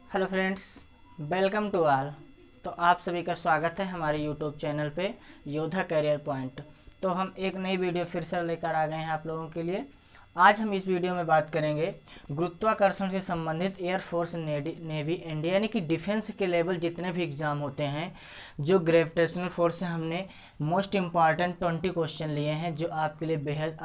Hello friends, welcome to all. तो आप सभी का स्वागत है हमारे यूट्यूब चैनल पे योद्धा करियर पॉइंट। तो हम एक नई वीडियो फिर से लेकर आ गए हैं आप लोगों के लिए। आज हम इस वीडियो में बात करेंगे गुरुत्वाकर्षण से संबंधित एयरफोर्स नेवी इंडिया यानी कि डिफेंस के लेवल जितने भी एग्ज़ाम होते हैं, जो ग्रेविटेशनल फोर्स से हमने मोस्ट इम्पॉर्टेंट 20 क्वेश्चन लिए हैं जो आपके लिए बेहद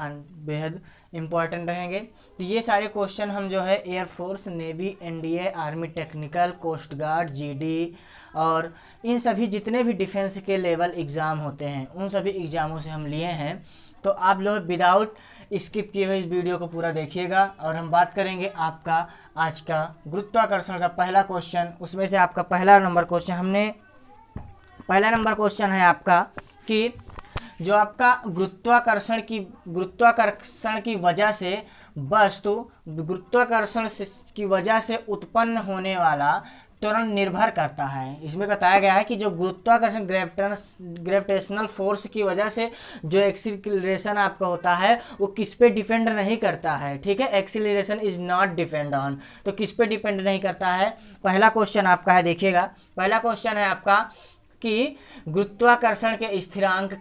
बेहद इम्पॉर्टेंट रहेंगे। तो ये सारे क्वेश्चन हम जो है air force navy NDA army technical coast guard GD और इन सभी जितने भी डिफेंस के लेवल एग्ज़ाम होते हैं उन सभी एग्ज़ामों से हम लिए हैं। तो आप लोग विदाउट स्किप किए हुए इस वीडियो को पूरा देखिएगा और हम बात करेंगे आपका आज का गुरुत्वाकर्षण का पहला क्वेश्चन। उसमें से आपका पहला नंबर क्वेश्चन है आपका कि जो आपका गुरुत्वाकर्षण की वजह से वस्तु गुरुत्वाकर्षण की वजह से उत्पन्न होने वाला त्वरण निर्भर करता है। इसमें बताया गया है कि जो गुरुत्वाकर्षण ग्रेविटेशनल फोर्स की वजह से जो एक्सीलरेशन आपका होता है वो किस पे डिपेंड नहीं करता है। ठीक है, acceleration is not depend on, तो किस पे डिपेंड नहीं करता है। पहला क्वेश्चन आपका है, देखिएगा पहला क्वेश्चन है आपका कि गुरुत्वाकर्षण के स्थिरांक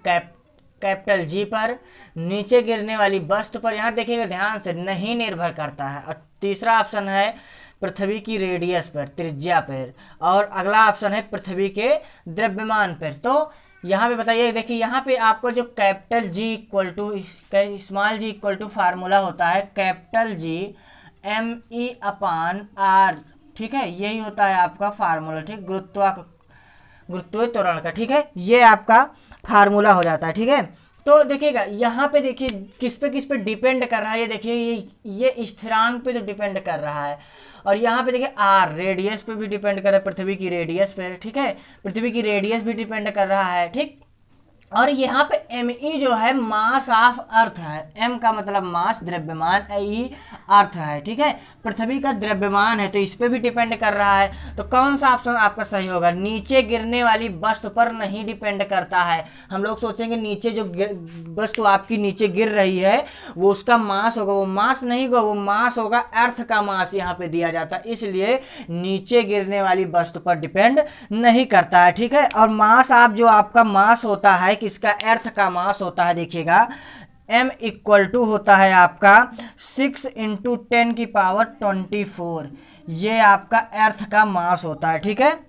कैपिटल जी पर नीचे गिरने वाली वस्तु पर, यहाँ देखिएगा ध्यान से, नहीं निर्भर करता है। और तीसरा ऑप्शन है पृथ्वी की रेडियस पर, त्रिज्या पर, और अगला ऑप्शन है पृथ्वी के द्रव्यमान पर। तो यहाँ पे बताइए, देखिए यहाँ पे आपको जो capital G equal to small g equal to formula होता है capital G ME upon R। ठीक है, यही होता है आपका फार्मूला। ठीक, गुरुत्वीय त्वरण का। ठीक है, ये आपका फार्मूला हो जाता है। ठीक है, तो देखिएगा यहाँ पे देखिए किस पे डिपेंड कर रहा है। ये देखिए ये स्थिरांक पे तो डिपेंड कर रहा है, और यहाँ पे देखिए आर रेडियस पे भी डिपेंड कर रहा है, पृथ्वी की रेडियस पे। ठीक है, पृथ्वी की रेडियस भी डिपेंड कर रहा है। ठीक, और यहाँ पे ME जो है मास ऑफ अर्थ है। M का मतलब मास, द्रव्यमान, E अर्थ है। ठीक है, पृथ्वी का द्रव्यमान है तो इस पे भी डिपेंड कर रहा है। तो कौन सा ऑप्शन आपका सही होगा? नीचे गिरने वाली वस्तु पर नहीं डिपेंड करता है। हम लोग सोचेंगे नीचे जो वस्तु आपकी नीचे गिर रही है वो उसका मास होगा, वो मास नहीं होगा, वो मास होगा अर्थ का मास यहाँ पे दिया जाता है, इसलिए नीचे गिरने वाली वस्तु पर डिपेंड नहीं करता है। ठीक है, और मास आप जो आपका मास होता है किसका? अर्थ का मास होता है। देखिएगा M इक्वल टू होता है आपका 6 × 10⁻24, ये आपका अर्थ का मास होता है। ठीक है,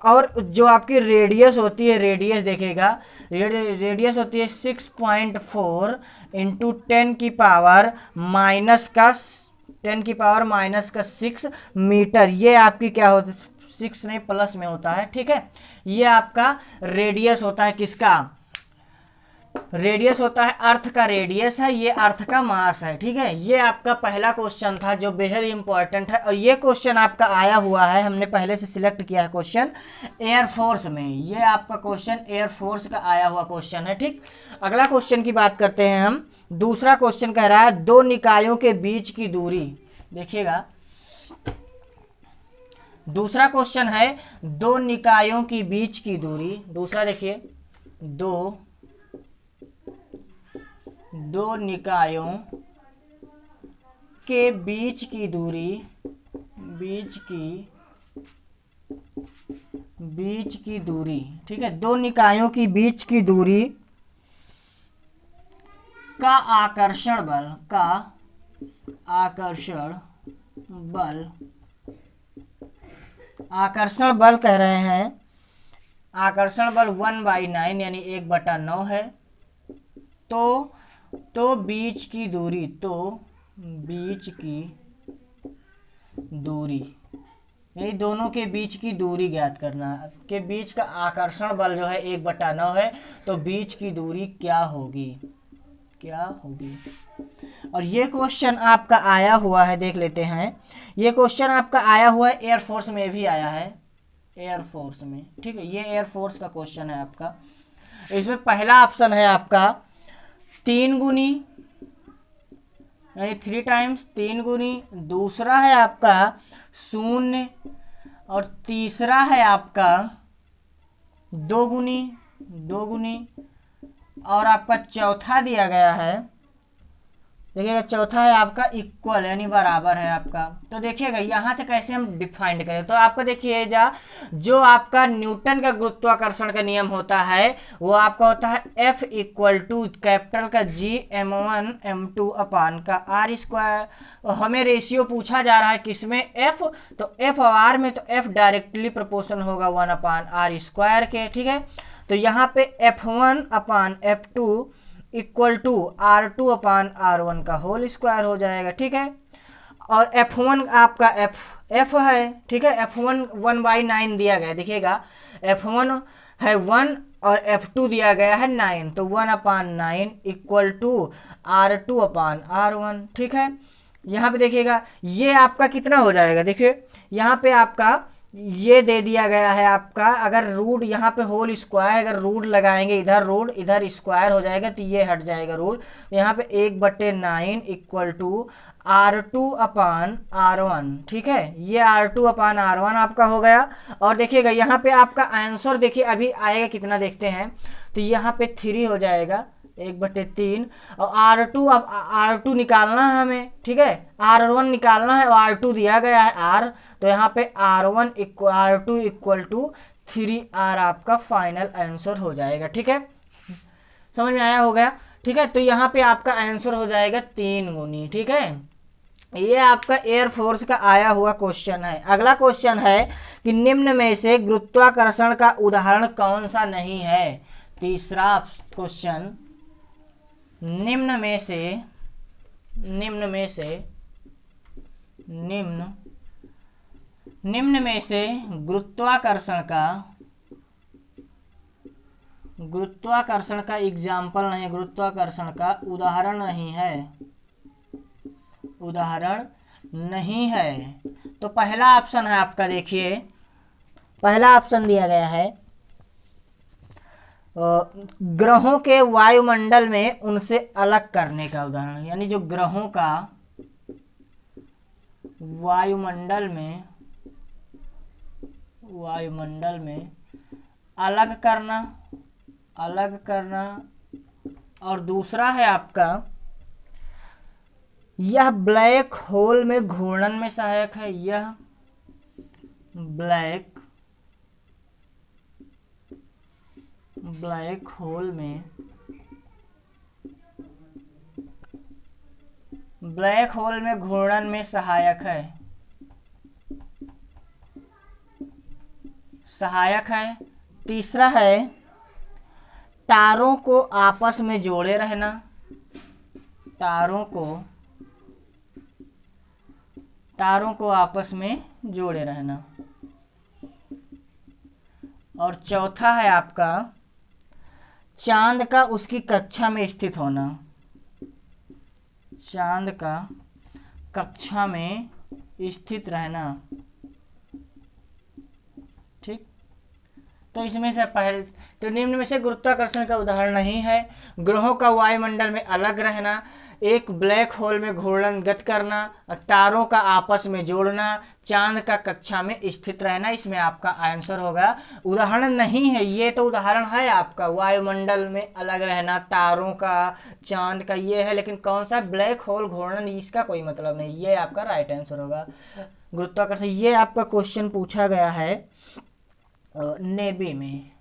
और जो आपकी रेडियस होती है, रेडियस देखिएगा, रेडियस होती है 6.4 × 10⁻⁻6 मीटर। ये आपकी क्या होती है? 6 नहीं, प्लस में होता है। ठीक है, ये आपका रेडियस होता है, किसका रेडियस होता है? अर्थ का रेडियस है, ये अर्थ का मास है। ठीक है, ये आपका पहला क्वेश्चन था जो बेहद इंपॉर्टेंट है, और ये क्वेश्चन आपका आया हुआ है, हमने पहले से सिलेक्ट किया है क्वेश्चन एयरफोर्स में। ये आपका क्वेश्चन एयरफोर्स का आया हुआ क्वेश्चन है। ठीक, अगला क्वेश्चन की बात करते हैं हम। दूसरा क्वेश्चन कह रहा है दो निकायों के बीच की दूरी। देखिएगा दूसरा क्वेश्चन है दो निकायों के बीच की दूरी। दूसरा देखिए, दो निकायों के बीच की दूरी, बीच की दूरी। ठीक है, दो निकायों की बीच की दूरी का आकर्षण बल कह रहे हैं। आकर्षण बल 1/9 यानी 1/9 है। तो बीच की दूरी यानी दोनों के बीच की दूरी ज्ञात करना है। के बीच का आकर्षण बल जो है 1/9 है, तो बीच की दूरी क्या होगी? और ये क्वेश्चन आपका आया हुआ है, देख लेते हैं। ये क्वेश्चन आपका आया हुआ है एयरफोर्स में भी आया है, एयरफोर्स में। ठीक है, ये एयरफोर्स का क्वेश्चन है आपका। इसमें पहला ऑप्शन है आपका 3 गुनी यानी 3 टाइम्स, 3 गुनी। दूसरा है आपका 0, और तीसरा है आपका 2 गुनी, और आपका चौथा दिया गया है देखिएगा चौथा है आपका इक्वल यानी बराबर है आपका। तो देखिएगा यहाँ से कैसे हम डिफाइंड करें, तो आपका देखिए जो आपका न्यूटन का गुरुत्वाकर्षण का नियम होता है वो आपका होता है F इक्वल टू कैपिटल का G m1 m2 अपान का R स्क्वायर। हमें रेशियो पूछा जा रहा है किसमें, F, तो F और R में, तो F डायरेक्टली प्रोपोर्शनल होगा 1/r स्क्वायर के। ठीक है, तो यहाँ पे F1/f2 इक्वल टू R2/R1 का होल स्क्वायर हो जाएगा। ठीक है, और F1 आपका F है। ठीक है, F1 1/9 दिया गया है, देखिएगा F1 है 1 और F2 दिया गया है 9, तो 1/9 इक्वल टू R2/R1। ठीक है, यहाँ पे देखिएगा ये आपका कितना हो जाएगा, देखिए यहाँ पे आपका ये दे दिया गया है आपका, अगर रूट यहाँ पे होल स्क्वायर अगर रूट लगाएंगे, इधर रूट इधर स्क्वायर हो जाएगा तो ये हट जाएगा रूट, तो यहाँ पे 1/9 इक्वल टू R2/R1। ठीक है, ये R2/R1 आपका हो गया। और देखिएगा यहाँ पे आपका आंसर देखिए अभी आएगा कितना देखते हैं, तो यहाँ पे 3 हो जाएगा 1/3, और R2 निकालना है हमें। ठीक है, R1 निकालना है और R2 दिया गया है R, तो यहाँ पे R2 इक्वल टू 3R आपका फाइनल आंसर हो जाएगा। ठीक है, समझ में आया हो गया। ठीक है, तो यहाँ पे आपका आंसर हो जाएगा 3 गुनी। ठीक है, ये आपका एयरफोर्स का आया हुआ क्वेश्चन है। अगला क्वेश्चन है कि निम्न में से गुरुत्वाकर्षण का उदाहरण कौन सा नहीं है। तीसरा क्वेश्चन, निम्न में से गुरुत्वाकर्षण का एग्जाम्पल नहीं, गुरुत्वाकर्षण का उदाहरण नहीं है। तो पहला ऑप्शन है आपका, देखिए पहला ऑप्शन दिया गया है ग्रहों के वायुमंडल में उनसे अलग करने का उदाहरण, यानी जो ग्रहों का वायुमंडल में अलग करना। और दूसरा है आपका यह ब्लैक होल में घूर्णन में सहायक है। यह ब्लैक होल में घूर्णन में सहायक है। तीसरा है तारों को आपस में जोड़े रहना। तारों को आपस में जोड़े रहना। और चौथा है आपका चांद का उसकी कक्षा में स्थित होना। चांद का कक्षा में स्थित रहना। ठीक, तो इसमें से पहले तो निम्न में से गुरुत्वाकर्षण का उदाहरण नहीं है, ग्रहों का वायुमंडल में अलग रहना, एक ब्लैक होल में घूर्णनगत करना, तारों का आपस में जोड़ना, चांद का कक्षा में स्थित रहना, इसमें आपका आंसर होगा। उदाहरण नहीं है, ये तो उदाहरण है आपका, वायुमंडल में अलग रहना, तारों का, चांद का, ये है, लेकिन कौन सा ब्लैक होल घूर्णन, इसका कोई मतलब नहीं, ये आपका राइट आंसर होगा गुरुत्वाकर्षण। ये आपका क्वेश्चन पूछा गया है नेवी में,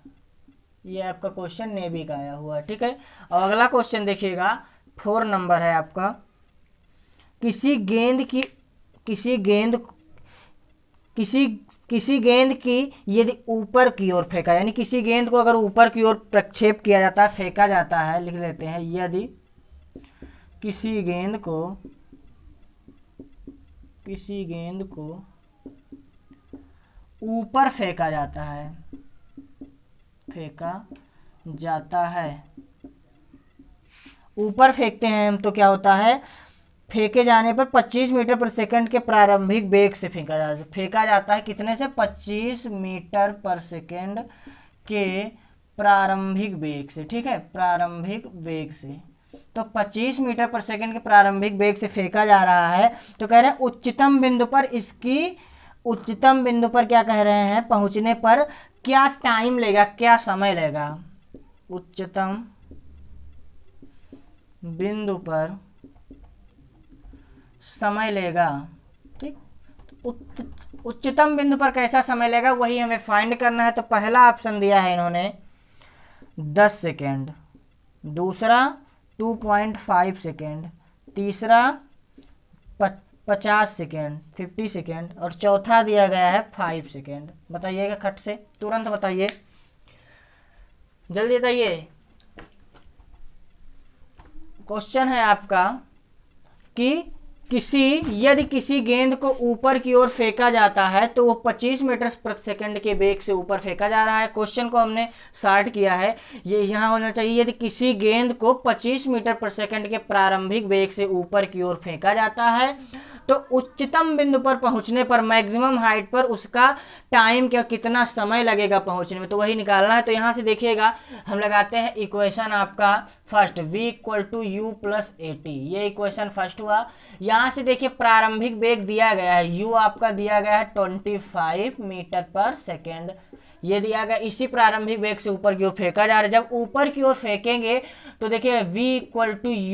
ये आपका क्वेश्चन नेवी का आया हुआ। ठीक है, और अगला क्वेश्चन देखिएगा 4 नंबर है आपका, किसी गेंद की यदि ऊपर की ओर फेंका, यानी किसी गेंद को अगर ऊपर की ओर प्रक्षेप किया जाता है, फेंका जाता है, लिख लेते हैं, यदि किसी गेंद को ऊपर फेंका जाता है, ऊपर फेंकते हैं हम, तो क्या होता है, फेंके जाने पर 25 मीटर पर सेकंड के प्रारंभिक वेग से फेंका जाता है कितने से, 25 मीटर पर सेकंड के प्रारंभिक वेग से। ठीक है, प्रारंभिक वेग से, तो 25 मीटर पर सेकंड के प्रारंभिक वेग से फेंका जा रहा है। तो कह रहे हैं उच्चतम बिंदु पर क्या कह रहे हैं, पहुंचने पर क्या टाइम लेगा, क्या समय लेगा। उच्चतम बिंदु पर समय लेगा, ठीक। उच्चतम बिंदु पर कैसा समय लेगा वही हमें फाइंड करना है। तो पहला ऑप्शन दिया है इन्होंने 10 सेकेंड, दूसरा 2.5 सेकेंड, तीसरा 50 सेकेंड 50 सेकेंड, और चौथा दिया गया है 5 सेकेंड। बताइएगा खट से, तुरंत बताइए, जल्दी बताइए। क्वेश्चन है आपका कि यदि किसी गेंद को ऊपर की ओर फेंका जाता है तो वो 25 मीटर प्रति सेकंड के वेग से ऊपर फेंका जा रहा है। क्वेश्चन को हमने शॉर्ट किया है, ये यहाँ होना चाहिए यदि किसी गेंद को 25 मीटर प्रति सेकंड के प्रारंभिक वेग से ऊपर की ओर फेंका जाता है तो उच्चतम बिंदु पर पहुंचने पर, मैक्सिमम हाइट पर उसका टाइम क्या, कितना समय लगेगा पहुंचने में, तो वही निकालना है। तो यहाँ से देखिएगा हम लगाते हैं इक्वेशन आपका फर्स्ट, v = u + at, ये इक्वेशन फर्स्ट हुआ। यहाँ से देखिए प्रारंभिक वेग दिया गया है, u आपका दिया गया है 25 मीटर पर सेकेंड, ये दिया गया। इसी प्रारंभिक वेग से ऊपर की ओर फेंका जा रहा है। जब ऊपर की ओर फेंकेंगे तो देखिए v =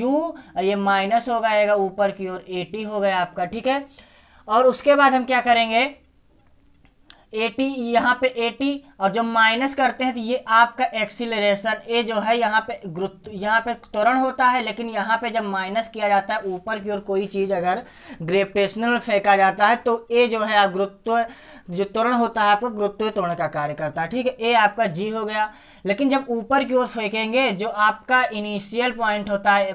u, ये माइनस हो गएगा ऊपर की ओर 80 हो गया आपका, ठीक है। और उसके बाद हम क्या करेंगे, 80 यहाँ पे 80, और जब माइनस करते हैं तो ये आपका एक्सीलरेशन ए जो है यहाँ पे गुरुत्व, यहाँ पे त्वरण होता है, लेकिन यहाँ पे जब माइनस किया जाता है ऊपर की ओर कोई चीज अगर ग्रेविटेशनल फेंका जाता है तो ए जो है आप गुरुत्व, जो त्वरण होता है आपका गुरुत्व त्वरण का कार्य करता है, ठीक है। ए आपका जी हो गया। लेकिन जब ऊपर की ओर फेंकेंगे जो आपका इनिशियल पॉइंट होता है,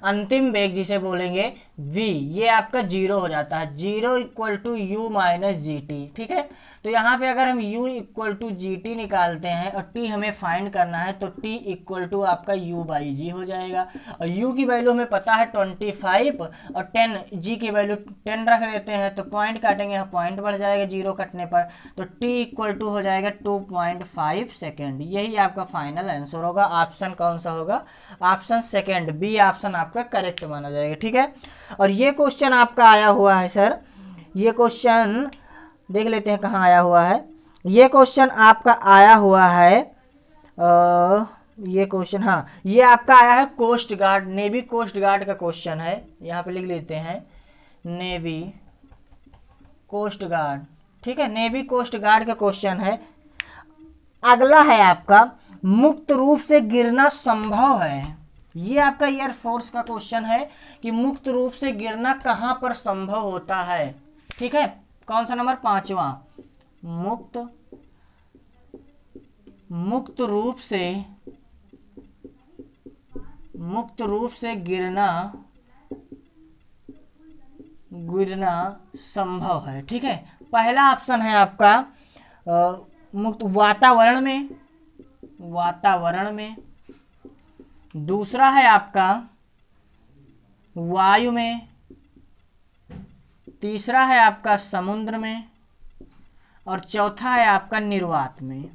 अंतिम वेग जिसे बोलेंगे v, ये आपका 0 हो जाता है, 0 = u - gt, ठीक है। तो यहाँ पे अगर हम u = gt निकालते हैं और t हमें फाइंड करना है तो t = आपका u/g हो जाएगा। और u की वैल्यू हमें पता है 25 और 10, g की वैल्यू 10 रख लेते हैं तो पॉइंट काटेंगे, यहाँ पॉइंट बढ़ जाएगा 0 कटने पर, तो t = हो जाएगा 2.5 सेकेंड। यही आपका फाइनल आंसर होगा। ऑप्शन कौन सा होगा, ऑप्शन सेकेंड, बी ऑप्शन आपका करेक्ट माना जाएगा, ठीक है। और ये क्वेश्चन आपका आया हुआ है सर, ये क्वेश्चन देख लेते हैं कहाँ आया हुआ है। ये क्वेश्चन आपका आया हुआ है, ये क्वेश्चन, हाँ ये आपका आया है coast guard, navy coast guard का क्वेश्चन है। यहाँ पे लिख लेते हैं नेवी कोस्ट गार्ड, ठीक है, नेवी कोस्ट गार्ड का क्वेश्चन है। अगला है आपका मुक्त रूप से गिरना संभव है, ये आपका एयरफोर्स का क्वेश्चन है कि मुक्त रूप से गिरना कहां पर संभव होता है, ठीक है। कौन सा नंबर, 5वां, मुक्त रूप से गिरना संभव है, ठीक है। पहला ऑप्शन है आपका मुक्त वातावरण में, दूसरा है आपका वायु में, तीसरा है आपका समुद्र में, और चौथा है आपका निर्वात में।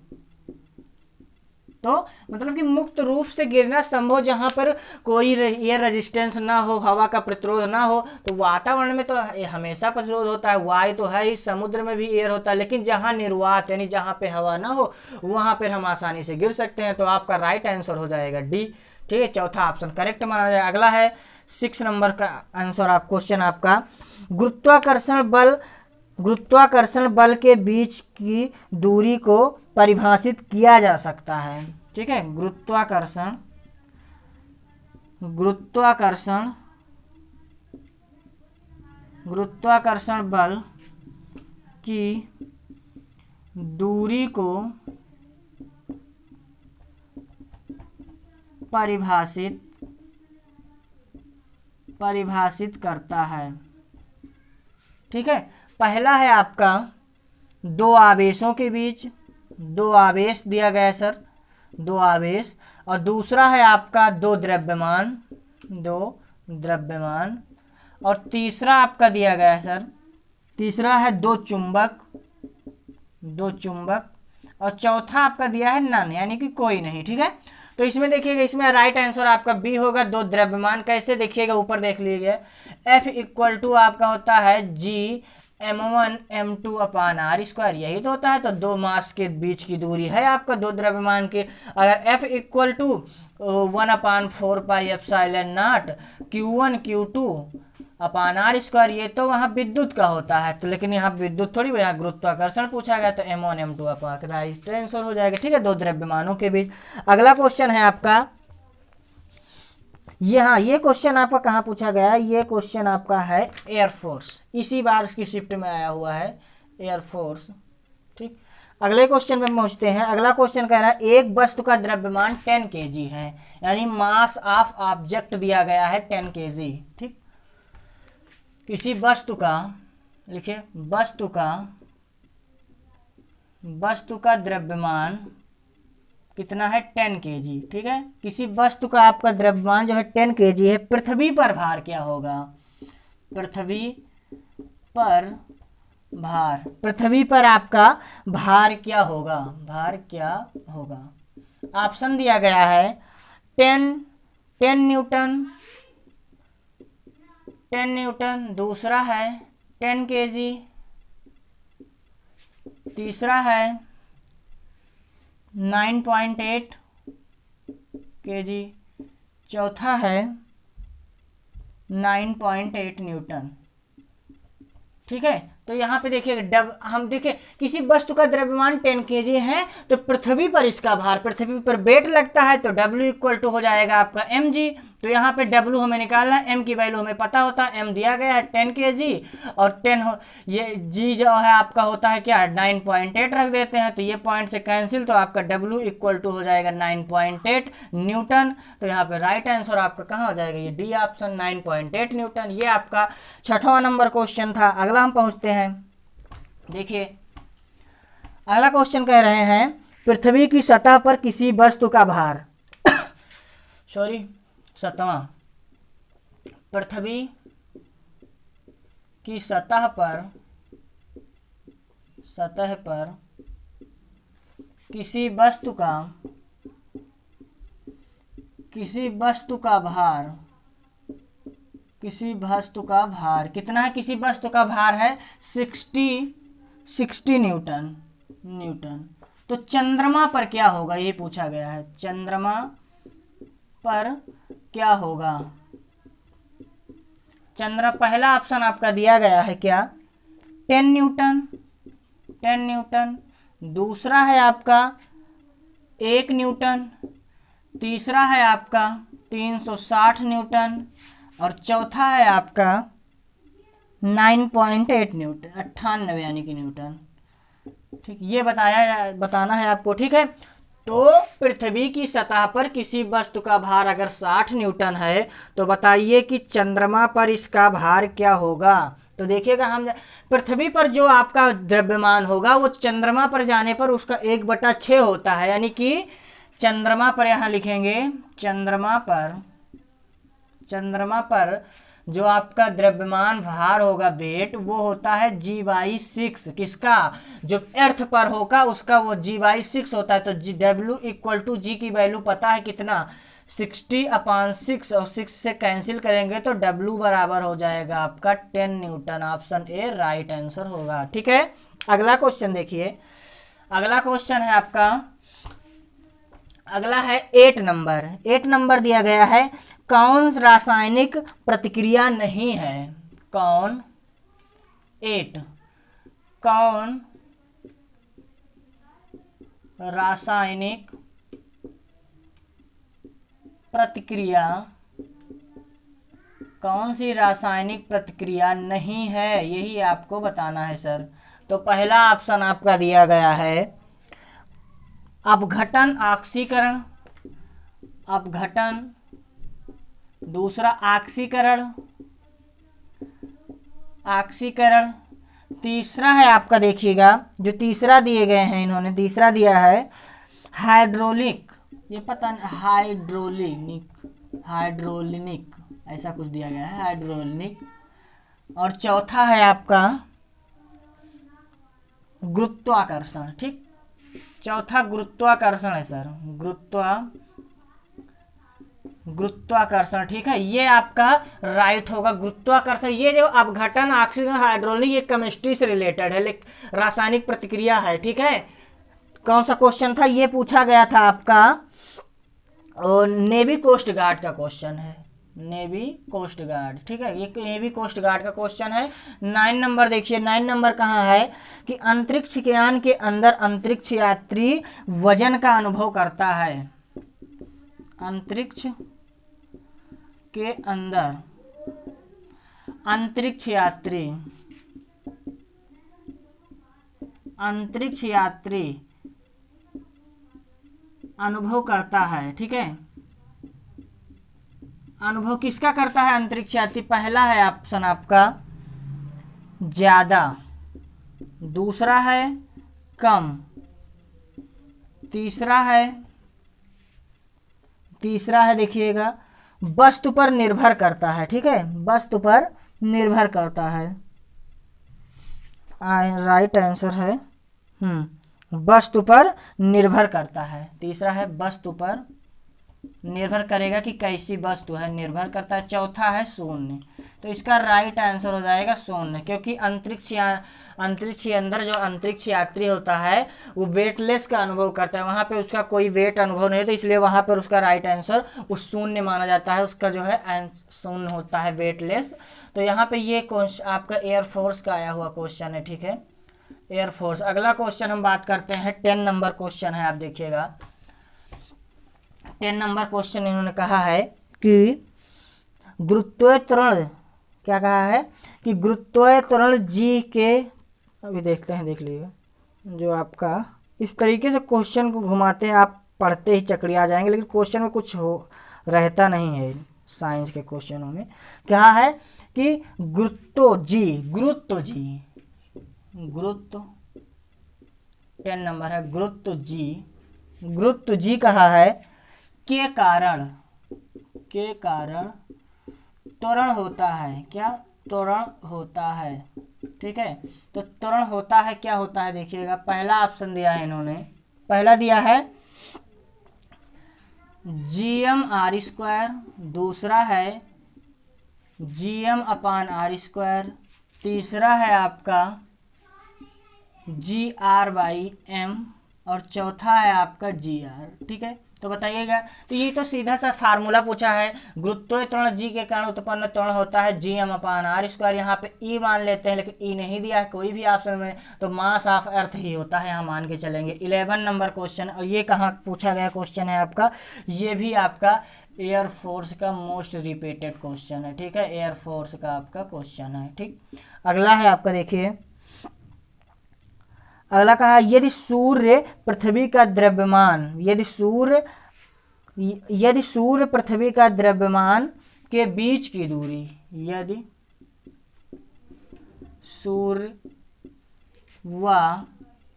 तो मतलब कि मुक्त रूप से गिरना संभव जहां पर कोई एयर रेजिस्टेंस ना हो, हवा का प्रतिरोध ना हो, तो वातावरण में तो हमेशा प्रतिरोध होता है, वायु तो है ही, समुद्र में भी एयर होता है, लेकिन जहां निर्वात यानी जहां पे हवा ना हो वहां पर हम आसानी से गिर सकते हैं। तो आपका राइट आंसर हो जाएगा डी, ठीक है, चौथा ऑप्शन करेक्ट माना जाएगा। अगला है 6 नंबर का आंसर, आप क्वेश्चन आपका गुरुत्वाकर्षण बल के बीच की दूरी को परिभाषित किया जा सकता है, ठीक है। गुरुत्वाकर्षण बल की दूरी को परिभाषित करता है, ठीक है। पहला है आपका दो आवेशों के बीच, 2 आवेश दिया गया है सर, 2 आवेश, और दूसरा है आपका 2 द्रव्यमान, और तीसरा आपका दिया गया है सर, तीसरा है 2 चुंबक, और चौथा आपका दिया है नन, यानी कि कोई नहीं, ठीक है। तो इसमें देखिएगा, इसमें राइट आंसर आपका बी होगा, 2 द्रव्यमान। कैसे देखिएगा, ऊपर देख लीजिए, F = आपका होता है G m1 m2/r², यही तो होता है। तो 2 मास के बीच की दूरी है आपका 2 द्रव्यमान के। अगर F = 1/4πε0 Q1 Q2 upon R square, ये तो वहाँ विद्युत का होता है, तो लेकिन यहाँ विद्युत थोड़ी, यहाँ गुरुत्वाकर्षण पूछा गया, तो m1 m2 अपान राइट आंसर हो जाएगा। ठीक है, दो द्रव्यमानों के बीच। अगला क्वेश्चन है आपका ये, हाँ ये क्वेश्चन आपका कहाँ पूछा गया है, ये क्वेश्चन आपका है एयरफोर्स, इसी बार इसकी शिफ्ट में आया हुआ है एयरफोर्स। ठीक, अगले क्वेश्चन पे पहुंचते हैं। अगला क्वेश्चन कह रहा है एक वस्तु का द्रव्यमान 10 kg है, यानी मास ऑफ ऑब्जेक्ट दिया गया है 10 kg। ठीक, किसी वस्तु का, लिखिए वस्तु का द्रव्यमान कितना है 10 kg। ठीक है, किसी वस्तु का आपका द्रव्यमान जो है 10 kg है, पृथ्वी पर भार क्या होगा, पृथ्वी पर भार, पृथ्वी पर आपका भार क्या होगा, भार क्या होगा। ऑप्शन दिया गया है 10 न्यूटन, 10 न्यूटन, दूसरा है 10 kg, तीसरा है 9.8 kg, चौथा है 9.8 न्यूटन। ठीक है, तो यहाँ पे देखिए हम देखिए किसी वस्तु का द्रव्यमान 10 kg है, तो पृथ्वी पर इसका भार, पृथ्वी पर वेट लगता है, तो W इक्वल टू हो जाएगा आपका mg। तो यहाँ पे W हमें निकालना है, m की वैल्यू हमें पता होता है, m दिया गया है 10 kg, और 10 ये g जो है आपका होता है क्या 9.8 रख देते हैं, तो ये पॉइंट से कैंसिल, तो आपका W इक्वल टू हो जाएगा 9.8 न्यूटन। तो यहाँ पे राइट आंसर आपका कहाँ हो जाएगा, ये डी ऑप्शन 9.8 न्यूटन। ये आपका 6वां नंबर क्वेश्चन था। अगला हम पहुँचते हैं, देखिए अगला क्वेश्चन कह रहे हैं पृथ्वी की सतह पर किसी वस्तु का भार सॉरी 7वां, पृथ्वी की सतह पर किसी वस्तु का भार कितना है, किसी वस्तु का भार है 60 न्यूटन। तो चंद्रमा पर क्या होगा, ये पूछा गया है, चंद्रमा पर क्या होगा। पहला ऑप्शन आपका दिया गया है क्या 10 न्यूटन, दूसरा है आपका 1 न्यूटन, तीसरा है आपका 360 न्यूटन, और चौथा है आपका 9.8 न्यूटन, 98 यानी कि न्यूटन। ठीक, ये बताना है आपको। ठीक है, तो पृथ्वी की सतह पर किसी वस्तु का भार अगर 60 न्यूटन है, तो बताइए कि चंद्रमा पर इसका भार क्या होगा। तो देखिएगा, हम पृथ्वी पर जो आपका द्रव्यमान होगा वो चंद्रमा पर जाने पर उसका 1/6 होता है, यानी कि चंद्रमा पर, यहाँ लिखेंगे चंद्रमा पर जो आपका द्रव्यमान भार होगा वेट, वो होता है G/6, किसका, जो अर्थ पर होगा उसका वो G/6 होता है। तो W इक्वल टू G की वैल्यू पता है कितना 60/6, और 6 से कैंसिल करेंगे तो W बराबर हो जाएगा आपका 10 Newton. Option A right answer होगा। ठीक है, अगला क्वेश्चन देखिए, अगला क्वेश्चन है आपका, अगला है 8 नंबर दिया गया है कौन रासायनिक प्रतिक्रिया नहीं है, कौन रासायनिक प्रतिक्रिया, कौन सी रासायनिक प्रतिक्रिया नहीं है, यही आपको बताना है सर। तो पहला ऑप्शन आपका दिया गया है अपघटन ऑक्सीकरण, दूसरा ऑक्सीकरण, तीसरा है आपका, देखिएगा जो तीसरा दिए गए हैं इन्होंने, तीसरा दिया है हाइड्रोलिक, ये पता नहीं हाइड्रोलिनिक ऐसा कुछ दिया गया है, हाइड्रोलिनिक, और चौथा है आपका गुरुत्वाकर्षण। ठीक, चौथा गुरुत्वाकर्षण है सर, गुरुत्वाकर्षण। ठीक है, ये आपका राइट होगा, गुरुत्वाकर्षण। ये जो अपघटन ऑक्सीजन हाइड्रोलिक ये केमिस्ट्री से रिलेटेड है, लेकिन रासायनिक प्रतिक्रिया है। ठीक है, कौन सा क्वेश्चन था, ये पूछा गया था आपका, और नेवी कोस्ट गार्ड का क्वेश्चन है, नेवी कोस्ट गार्ड, ठीक है, ये नेवी कोस्ट गार्ड का क्वेश्चन है। 9 नंबर देखिए, 9 नंबर कहाँ है कि अंतरिक्ष यान के अंदर अंतरिक्ष यात्री वजन का अनुभव करता है। अंतरिक्ष के अंदर अंतरिक्ष यात्री अनुभव करता है, ठीक है। अनुभव किसका करता है अंतरिक्ष यात्री? पहला है ऑप्शन आपका ज्यादा, दूसरा है कम, तीसरा है देखिएगा वस्तु पर निर्भर करता है, ठीक है, वस्तु पर निर्भर करता है। राइट आंसर है वस्तु पर निर्भर करता है। तीसरा है वस्तु पर निर्भर करेगा कि कैसी वस्तु है, निर्भर करता है। चौथा है शून्य, तो इसका राइट आंसर हो जाएगा शून्य, क्योंकि अंतरिक्ष के अंदर जो अंतरिक्ष यात्री होता है वो वेटलेस का अनुभव करता है, वहां पे उसका कोई वेट अनुभव नहीं होता, इसलिए वहां पर उसका राइट आंसर उस शून्य माना जाता है, उसका जो है शून्य होता है, वेटलेस। तो यहाँ पे ये क्वेश्चन आपका एयरफोर्स का आया हुआ क्वेश्चन है, ठीक है, एयरफोर्स। अगला क्वेश्चन हम बात करते हैं 10 नंबर क्वेश्चन है, आप देखिएगा 10 नंबर क्वेश्चन इन्होंने कहा है कि गुरुत्वाकर्षण, क्या कहा है कि गुरुत्वाकर्षण जी के, अभी देखते हैं, देख लीजिए, जो आपका इस तरीके से क्वेश्चन को घुमाते हैं, आप पढ़ते ही चकड़ी आ जाएंगे, लेकिन क्वेश्चन में कुछ हो रहता नहीं है साइंस के क्वेश्चनों में। क्या है कि गुरुत्व 10 नंबर है, गुरुत्व जी कहा है के कारण त्वरण होता है। क्या त्वरण होता है, ठीक है। तो त्वरण होता है, क्या होता है देखिएगा, पहला ऑप्शन दिया है इन्होंने, पहला दिया है gm/r², दूसरा है gm/r², तीसरा है आपका gr/m और चौथा है आपका gr, ठीक है। तो बताइएगा, तो ये तो सीधा सा फार्मूला पूछा है, गुरुत्वाकर्षण जी के कारण उत्पन्न त्वरण होता है gm/r², यहाँ पे ई मान लेते हैं, लेकिन ई नहीं दिया है कोई भी ऑप्शन में, तो मास ऑफ अर्थ ही होता है, यहाँ मान के चलेंगे। 11 नंबर क्वेश्चन, और ये कहाँ पूछा गया क्वेश्चन है आपका, ये भी आपका एयरफोर्स का मोस्ट रिपीटेड क्वेश्चन है, ठीक है, एयरफोर्स का आपका क्वेश्चन है, ठीक। अगला है आपका, देखिए अगला कहा, यदि सूर्य पृथ्वी का द्रव्यमान, यदि सूर्य पृथ्वी का द्रव्यमान के बीच की दूरी, यदि सूर्य व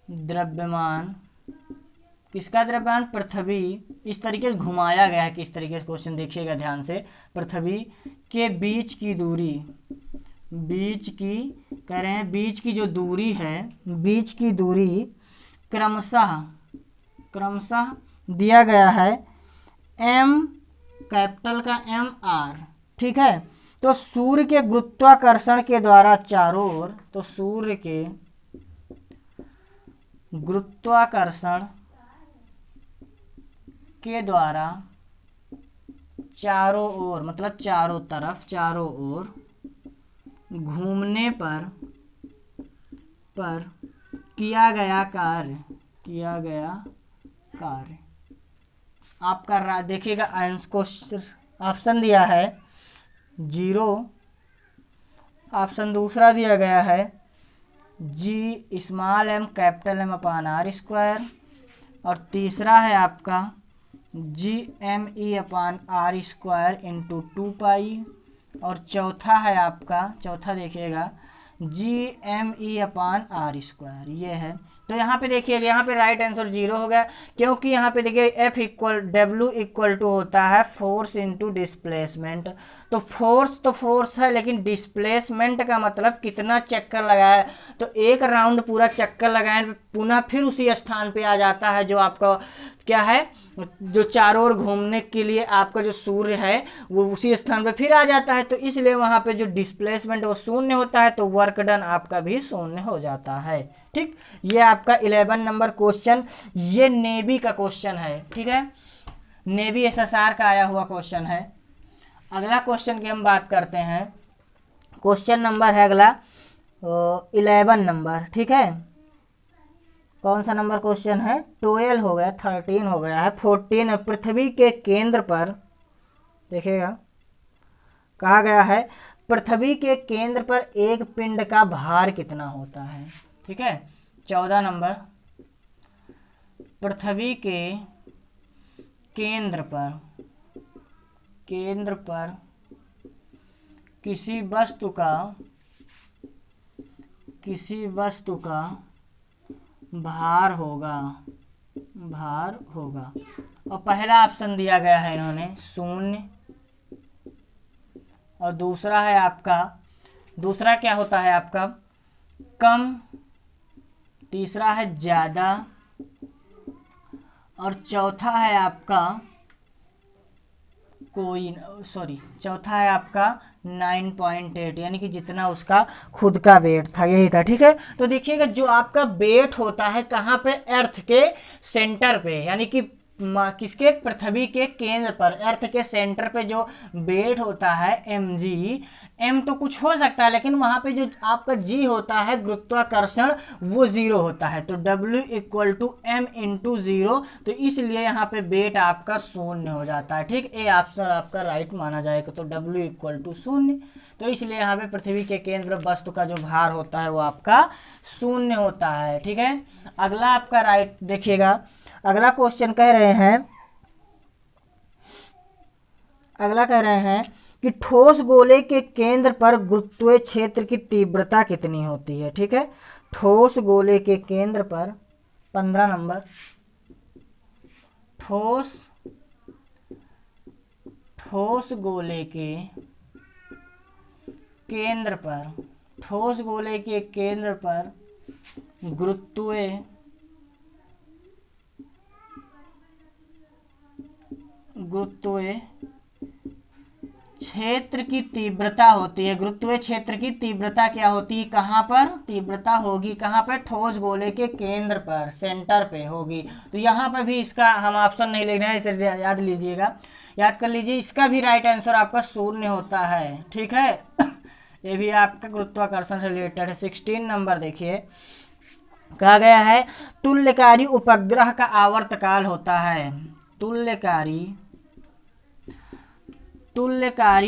द्रव्यमान, किसका द्रव्यमान? पृथ्वी, इस तरीके से घुमाया गया है, किस तरीके से क्वेश्चन देखिएगा ध्यान से, पृथ्वी के बीच की दूरी, बीच की कह रहे हैं, बीच की जो दूरी है, बीच की दूरी क्रमशः दिया गया है m, कैपिटल का M/r, ठीक है। तो सूर्य के गुरुत्वाकर्षण के द्वारा चारों ओर, तो सूर्य के गुरुत्वाकर्षण के द्वारा चारों ओर, मतलब चारों तरफ, चारों ओर घूमने पर किया गया कार्य आपका देखिएगा, ऑप्शन दिया है 0, ऑप्शन दूसरा दिया गया है g(m) कैपिटल M/r², और तीसरा है आपका gme/r² इंटू 2π, और चौथा है आपका, चौथा देखिएगा gme/r², ये है। तो यहाँ पे देखिएगा, यहाँ पे राइट आंसर 0 हो गया, क्योंकि यहाँ पे देखिए W इक्वल टू होता है फोर्स इंटू डिस्प्लेसमेंट। तो फोर्स है, लेकिन डिस्प्लेसमेंट का मतलब कितना चक्कर लगाया, तो एक राउंड पूरा चक्कर लगाए पुनः फिर उसी स्थान पे आ जाता है, जो आपका क्या है, जो चारों ओर घूमने के लिए आपका जो सूर्य है वो उसी स्थान पे फिर आ जाता है, तो इसलिए वहां पे जो डिस्प्लेसमेंट वो शून्य होता है, तो वर्क डन आपका भी शून्य हो जाता है, ठीक। ये आपका 11 नंबर क्वेश्चन, ये नेवी का क्वेश्चन है, ठीक है, नेवी SSR का आया हुआ क्वेश्चन है। अगला क्वेश्चन की हम बात करते हैं। क्वेश्चन नंबर है अगला 11 नंबर, ठीक है। कौन सा नंबर क्वेश्चन है? 12 हो गया, 13 हो गया है, 14 है। पृथ्वी के केंद्र पर देखिएगा, कहा गया है पृथ्वी के केंद्र पर एक पिंड का भार कितना होता है, ठीक है। 14 नंबर, पृथ्वी के केंद्र पर किसी वस्तु का भार होगा। और पहला ऑप्शन दिया गया है इन्होंने 0, और दूसरा क्या होता है आपका कम, तीसरा है ज़्यादा, और चौथा है आपका 9.8, यानी कि जितना उसका खुद का वेट था, यही था, ठीक है। तो देखिएगा जो आपका वेट होता है कहाँ पे? अर्थ के सेंटर पे, यानी कि किसके? पृथ्वी के केंद्र पर, अर्थ के सेंटर पे जो वेट होता है mg, m तो कुछ हो सकता है, लेकिन वहां पे जो आपका g होता है गुरुत्वाकर्षण, वो 0 होता है। तो W = m × 0, तो इसलिए यहाँ पे वेट आपका 0 हो जाता है, ठीक। ए ऑप्शन आपका राइट माना जाएगा। तो W = 0, तो इसलिए यहाँ पे पृथ्वी के केंद्र पर वस्तु का जो भार होता है वो आपका 0 होता है, ठीक है। अगला आपका राइट देखिएगा, अगला क्वेश्चन कह रहे हैं कि ठोस गोले के केंद्र पर गुरुत्वीय क्षेत्र की तीव्रता कितनी होती है, ठीक है। ठोस गोले के केंद्र पर 15 नंबर, ठोस गोले के केंद्र पर गुरुत्वीय क्षेत्र की तीव्रता होती है। गुरुत्वीय क्षेत्र की तीव्रता क्या होती है? कहाँ पर तीव्रता होगी? कहाँ पर? ठोस गोले के केंद्र पर, सेंटर पे होगी। तो यहाँ पर भी इसका हम ऑप्शन नहीं ले रहे हैं, इसे याद लीजिएगा, याद कर लीजिए। इसका भी राइट आंसर आपका 0 होता है, ठीक है। ये भी आपका गुरुत्वाकर्षण से रिलेटेड है। 16 नंबर देखिए, कहा गया है तुल्यकारी उपग्रह का आवर्तकाल होता है। तुल्यकारी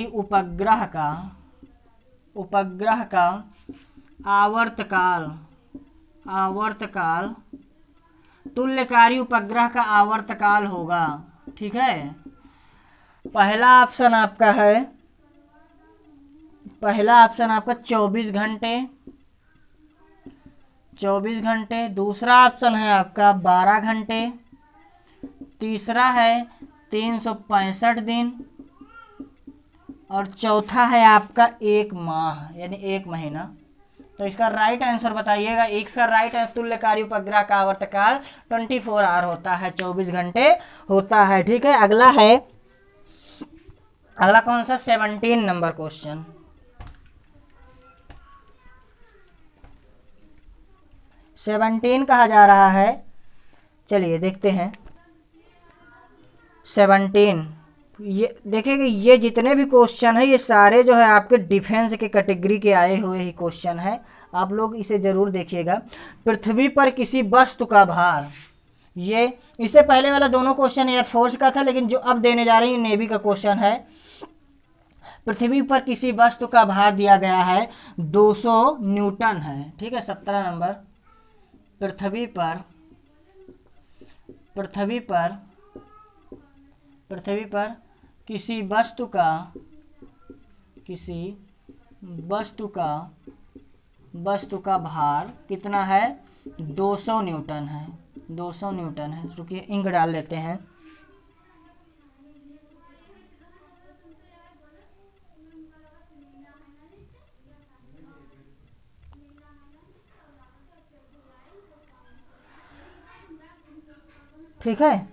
उपग्रह का आवर्तकाल, तुल्यकारी उपग्रह का आवर्तकाल होगा, ठीक है। पहला ऑप्शन आपका 24 घंटे, दूसरा ऑप्शन है आपका 12 घंटे, तीसरा है 365 दिन, और चौथा है आपका 1 माह, यानी 1 महीना। तो इसका राइट आंसर बताइएगा। इसका राइट आंसर तुल्यकारी उपग्रह का आवर्तकाल 24 आवर होता है, 24 घंटे होता है, ठीक है। अगला कौन सा? 17 नंबर क्वेश्चन। 17 कहा जा रहा है, चलिए देखते हैं। 17 ये देखिए, ये जितने भी क्वेश्चन है ये सारे जो है आपके डिफेंस के कैटेगरी के आए हुए ही क्वेश्चन है। आप लोग इसे जरूर देखिएगा। पृथ्वी पर किसी वस्तु का भार, ये इससे पहले वाला दोनों क्वेश्चन एयरफोर्स का था, लेकिन जो अब देने जा रही है नेवी का क्वेश्चन है। पृथ्वी पर किसी वस्तु का भार दिया गया है 200 न्यूटन है, ठीक है। 17 नंबर, पृथ्वी पर किसी वस्तु का भार कितना है? 200 न्यूटन है, 200 न्यूटन है। रुकिए इंक डाल लेते हैं। ठीक है,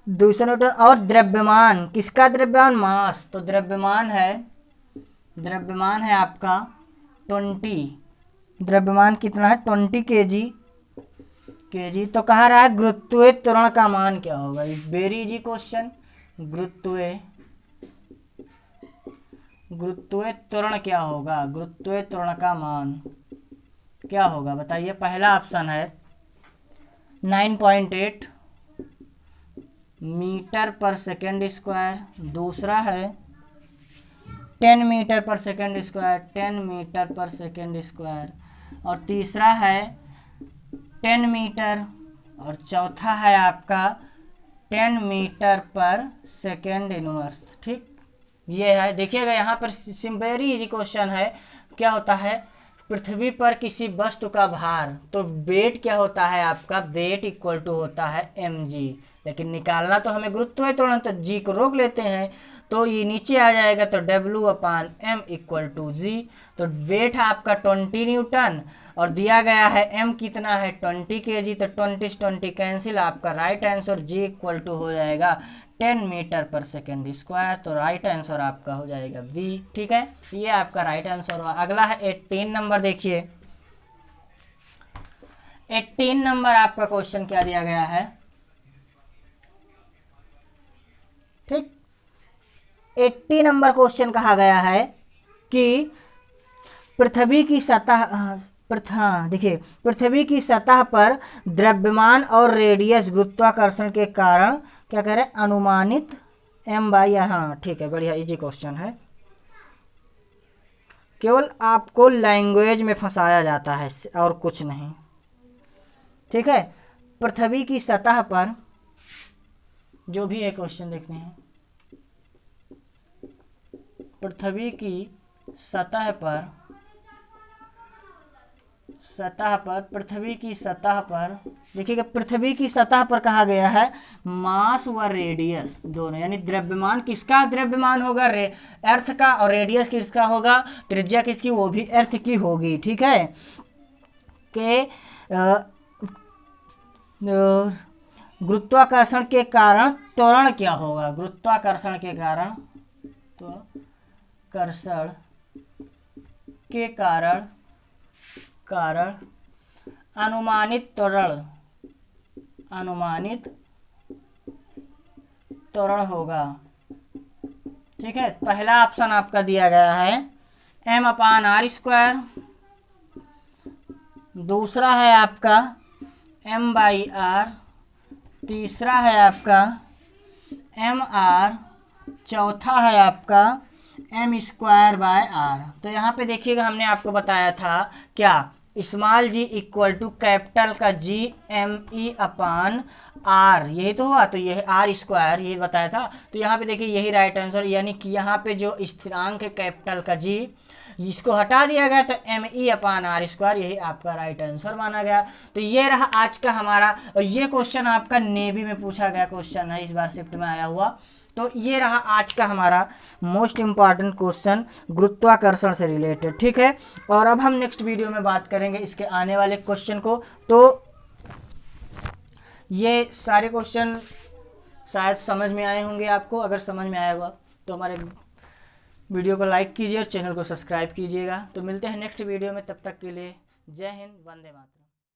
200 न्यूटन। और द्रव्यमान, किसका द्रव्यमान? मास। तो द्रव्यमान है आपका 20, द्रव्यमान कितना है? 20 केजी। तो कहा रहा है गुरुत्वीय त्वरण का मान क्या होगा? Very easy question. गुरुत्वीय गुरुत्वीय त्वरण क्या होगा, गुरुत्वीय त्वरण का मान क्या होगा बताइए। पहला ऑप्शन है 9.8 मीटर पर सेकेंड स्क्वायर, दूसरा है 10 metre per second square, 10 metre per second square, और तीसरा है 10 मीटर, और चौथा है आपका 10 मीटर पर सेकेंड इनवर्स। ठीक, ये है, देखिएगा यहाँ पर वेरी इजी क्वेश्चन है। क्या होता है, पृथ्वी पर किसी वस्तु का भार, तो वेट क्या होता है आपका, वेट इक्वल टू होता है mg, लेकिन निकालना तो हमें गुरुत्वीय त्वरण, तो g को रोक लेते हैं, तो ये नीचे आ जाएगा, तो W/m इक्वल टू g। तो वेट है आपका 20 न्यूटन, और दिया गया है m कितना है 20 kg, तो 20 कैंसिल, आपका right answer g equal to हो जाएगा 10 मीटर पर सेकेंड स्क्वायर। तो राइट आंसर आपका हो जाएगा v। ठीक है, ये आपका राइट आंसर हुआ। अगला है 18 नंबर, देखिए 18 नंबर आपका क्वेश्चन क्या दिया गया है। ठीक, 80 नंबर क्वेश्चन कहा गया है कि पृथ्वी की सतह देखिए पृथ्वी की सतह पर द्रव्यमान और रेडियस गुरुत्वाकर्षण के कारण क्या कह रहे हैं, अनुमानित m/r। हाँ ठीक है, बढ़िया इजी क्वेश्चन है, केवल आपको लैंग्वेज में फंसाया जाता है और कुछ नहीं। ठीक है, पृथ्वी की सतह पर जो भी है क्वेश्चन देखते हैं, पृथ्वी की सतह पर पृथ्वी की सतह पर देखिएगा, पृथ्वी की सतह पर कहा गया है मास व रेडियस दोनों, यानी द्रव्यमान किसका द्रव्यमान होगा, अर्थ का, और रेडियस किसका होगा, त्रिज्या किसकी, वो भी अर्थ की होगी। ठीक है, के गुरुत्वाकर्षण के कारण त्वरण क्या होगा, गुरुत्वाकर्षण के कारण, तो कर्षण के कारण अनुमानित त्वरण होगा। ठीक है, पहला ऑप्शन आपका दिया गया है m/r², दूसरा है आपका m/r, तीसरा है आपका mr, चौथा है आपका m²/r। तो यहाँ पे देखिएगा, हमने आपको बताया था क्या, small g equal to capital का G m/r, यही तो हुआ, तो यही r², यही बताया था। तो यहाँ पे देखिए यही राइट आंसर, यानी कि यहाँ पे जो स्थिरांक है कैपिटल का G, इसको हटा दिया गया, तो m/r², यही आपका राइट आंसर माना गया। तो ये रहा आज का हमारा, और ये क्वेश्चन आपका नेवी में पूछा गया क्वेश्चन है, इस बार शिफ्ट में आया हुआ। तो ये रहा आज का हमारा मोस्ट इम्पॉर्टेंट क्वेश्चन गुरुत्वाकर्षण से रिलेटेड। ठीक है, और अब हम नेक्स्ट वीडियो में बात करेंगे इसके आने वाले क्वेश्चन को। तो ये सारे क्वेश्चन शायद समझ में आए होंगे आपको, अगर समझ में आया होगा तो हमारे वीडियो को लाइक कीजिए और चैनल को सब्सक्राइब कीजिएगा। तो मिलते हैं नेक्स्ट वीडियो में, तब तक के लिए जय हिंद, वंदे मातरम।